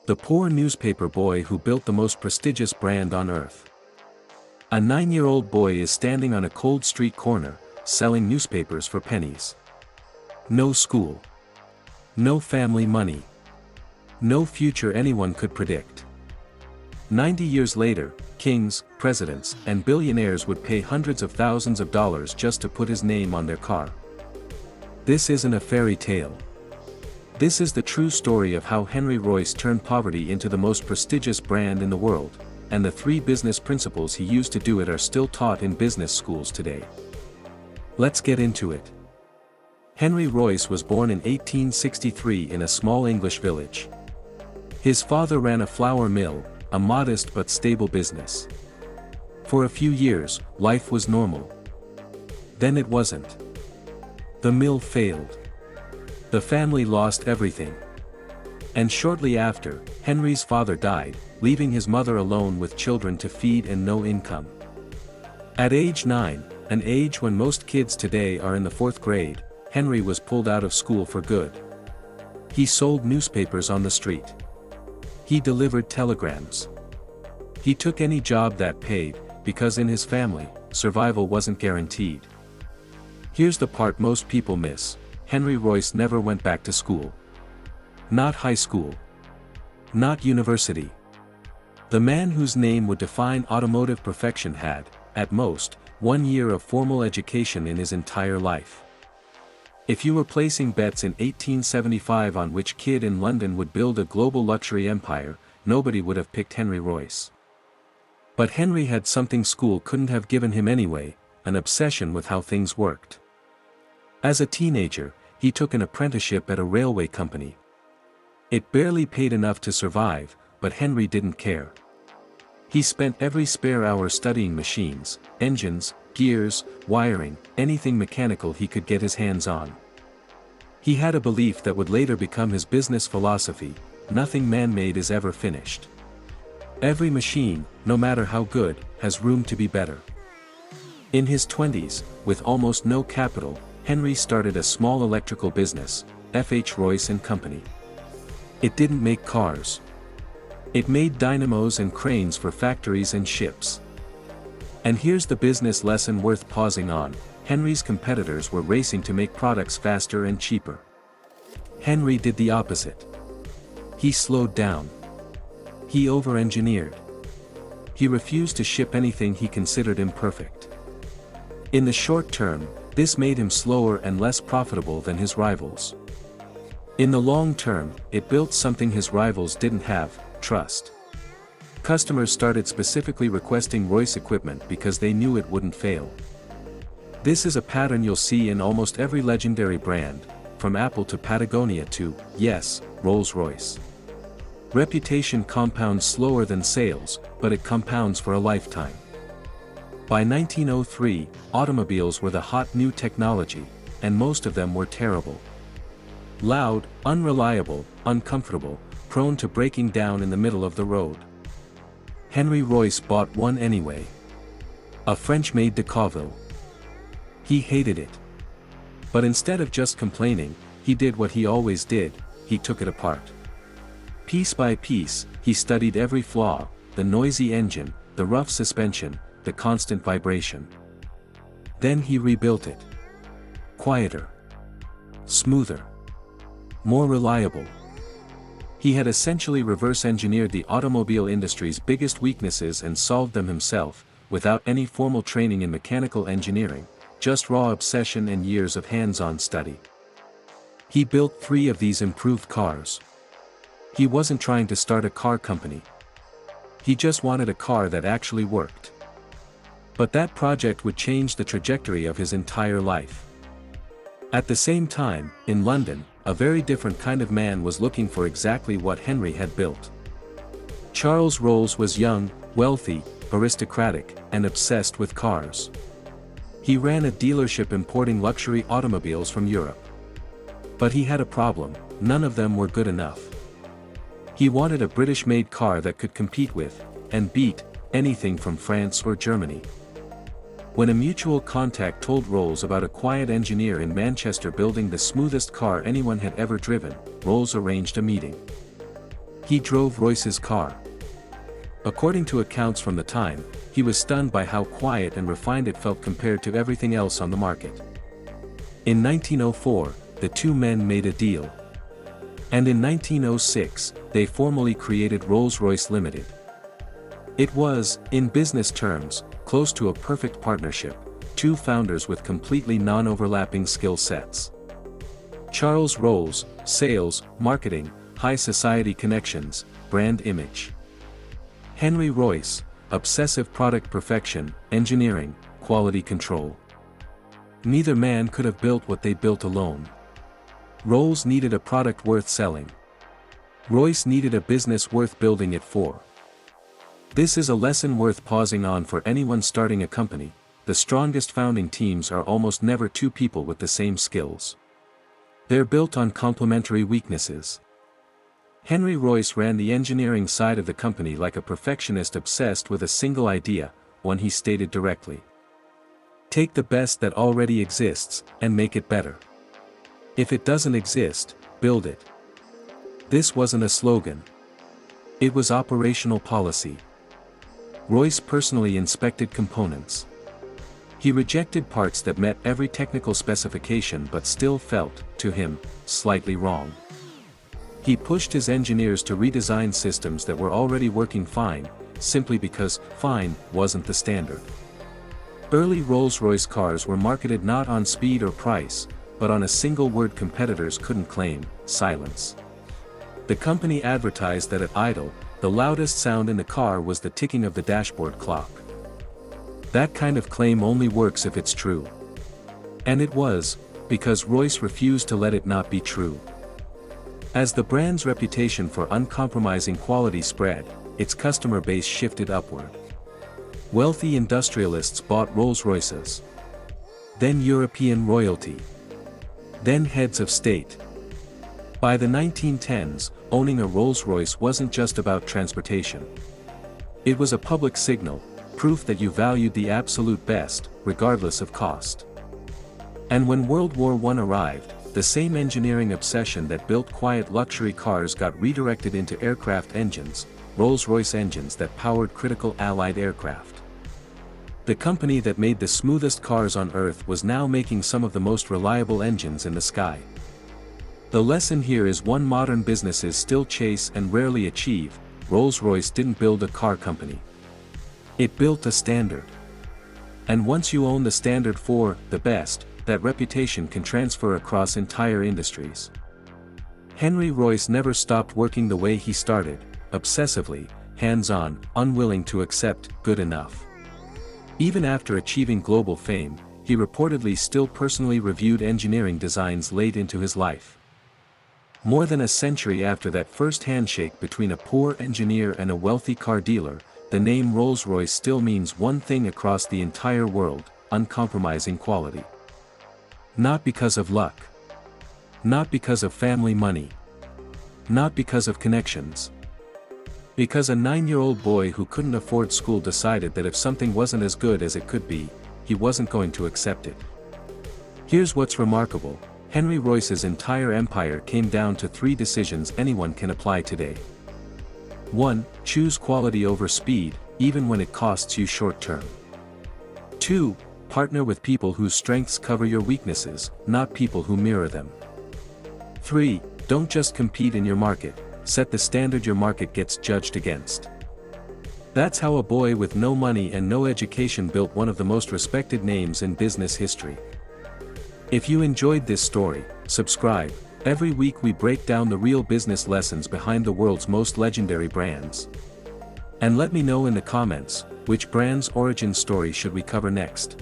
The poor newspaper boy who built the most prestigious brand on earth. A 9-year-old boy is standing on a cold street corner, selling newspapers for pennies. No school. No family money. No future anyone could predict. 90 years later, kings, presidents, and billionaires would pay hundreds of thousands of dollars just to put his name on their car. This isn't a fairy tale. This is the true story of how Henry Royce turned poverty into the most prestigious brand in the world, and the 3 business principles he used to do it are still taught in business schools today. Let's get into it. Henry Royce was born in 1863 in a small English village. His father ran a flour mill, a modest but stable business. For a few years, life was normal. Then it wasn't. The mill failed. The family lost everything. And shortly after, Henry's father died, leaving his mother alone with children to feed and no income. At age 9, an age when most kids today are in the 4th grade, Henry was pulled out of school for good. He sold newspapers on the street. He delivered telegrams. He took any job that paid, because in his family, survival wasn't guaranteed. Here's the part most people miss: Henry Royce never went back to school. Not high school. Not university. The man whose name would define automotive perfection had, at most, 1 year of formal education in his entire life. If you were placing bets in 1875 on which kid in London would build a global luxury empire, nobody would have picked Henry Royce. But Henry had something school couldn't have given him anyway: an obsession with how things worked. As a teenager, he took an apprenticeship at a railway company. It barely paid enough to survive, but Henry didn't care. He spent every spare hour studying machines, engines, gears, wiring, anything mechanical he could get his hands on. He had a belief that would later become his business philosophy: nothing man-made is ever finished. Every machine, no matter how good, has room to be better. In his 20s, with almost no capital, Henry started a small electrical business, F.H. Royce & Company. It didn't make cars. It made dynamos and cranes for factories and ships. And here's the business lesson worth pausing on: Henry's competitors were racing to make products faster and cheaper. Henry did the opposite. He slowed down. He over-engineered. He refused to ship anything he considered imperfect. In the short term, this made him slower and less profitable than his rivals. In the long term, it built something his rivals didn't have: trust. Customers started specifically requesting Royce equipment because they knew it wouldn't fail. This is a pattern you'll see in almost every legendary brand, from Apple to Patagonia to, yes, Rolls-Royce. Reputation compounds slower than sales, but it compounds for a lifetime. By 1903, automobiles were the hot new technology, and most of them were terrible. Loud, unreliable, uncomfortable, prone to breaking down in the middle of the road. Henry Royce bought one anyway. A French-made de Cauville. He hated it. But instead of just complaining, he did what he always did: he took it apart. Piece by piece, he studied every flaw: the noisy engine, the rough suspension, the constant vibration. Then he rebuilt it. Quieter. Smoother. More reliable. He had essentially reverse-engineered the automobile industry's biggest weaknesses and solved them himself, without any formal training in mechanical engineering, just raw obsession and years of hands-on study. He built 3 of these improved cars. He wasn't trying to start a car company. He just wanted a car that actually worked. But that project would change the trajectory of his entire life. At the same time, in London, a very different kind of man was looking for exactly what Henry had built. Charles Rolls was young, wealthy, aristocratic, and obsessed with cars. He ran a dealership importing luxury automobiles from Europe. But he had a problem: none of them were good enough. He wanted a British-made car that could compete with, and beat, anything from France or Germany. When a mutual contact told Rolls about a quiet engineer in Manchester building the smoothest car anyone had ever driven, Rolls arranged a meeting. He drove Royce's car. According to accounts from the time, he was stunned by how quiet and refined it felt compared to everything else on the market. In 1904, the two men made a deal. And in 1906, they formally created Rolls-Royce Limited. It was, in business terms, close to a perfect partnership, two founders with completely non-overlapping skill sets. Charles Rolls, sales, marketing, high society connections, brand image. Henry Royce, obsessive product perfection, engineering, quality control. Neither man could have built what they built alone. Rolls needed a product worth selling. Royce needed a business worth building it for. This is a lesson worth pausing on for anyone starting a company. The strongest founding teams are almost never two people with the same skills. They're built on complementary weaknesses. Henry Royce ran the engineering side of the company like a perfectionist obsessed with a single idea, one he stated directly. Take the best that already exists, and make it better. If it doesn't exist, build it. This wasn't a slogan. It was operational policy. Royce personally inspected components. He rejected parts that met every technical specification but still felt, to him, slightly wrong. He pushed his engineers to redesign systems that were already working fine, simply because fine wasn't the standard. Early Rolls-Royce cars were marketed not on speed or price, but on a single word competitors couldn't claim: silence. The company advertised that at idle, the loudest sound in the car was the ticking of the dashboard clock. That kind of claim only works if it's true. And it was, because Royce refused to let it not be true. As the brand's reputation for uncompromising quality spread, its customer base shifted upward. Wealthy industrialists bought Rolls-Royces. Then European royalty. Then heads of state. By the 1910s, owning a Rolls-Royce wasn't just about transportation. It was a public signal, proof that you valued the absolute best, regardless of cost. And when World War I arrived, the same engineering obsession that built quiet luxury cars got redirected into aircraft engines, Rolls-Royce engines that powered critical Allied aircraft. The company that made the smoothest cars on Earth was now making some of the most reliable engines in the sky. The lesson here is one modern businesses still chase and rarely achieve: Rolls-Royce didn't build a car company. It built a standard. And once you own the standard for the best, that reputation can transfer across entire industries. Henry Royce never stopped working the way he started, obsessively, hands-on, unwilling to accept good enough. Even after achieving global fame, he reportedly still personally reviewed engineering designs late into his life. More than a century after that first handshake between a poor engineer and a wealthy car dealer, the name Rolls-Royce still means one thing across the entire world: uncompromising quality. Not because of luck. Not because of family money. Not because of connections. Because a 9-year-old boy who couldn't afford school decided that if something wasn't as good as it could be, he wasn't going to accept it. Here's what's remarkable: Henry Royce's entire empire came down to 3 decisions anyone can apply today. 1. Choose quality over speed, even when it costs you short-term. 2. Partner with people whose strengths cover your weaknesses, not people who mirror them. 3. Don't just compete in your market, set the standard your market gets judged against. That's how a boy with no money and no education built one of the most respected names in business history. If you enjoyed this story, subscribe. Every week we break down the real business lessons behind the world's most legendary brands. And let me know in the comments, which brand's origin story should we cover next?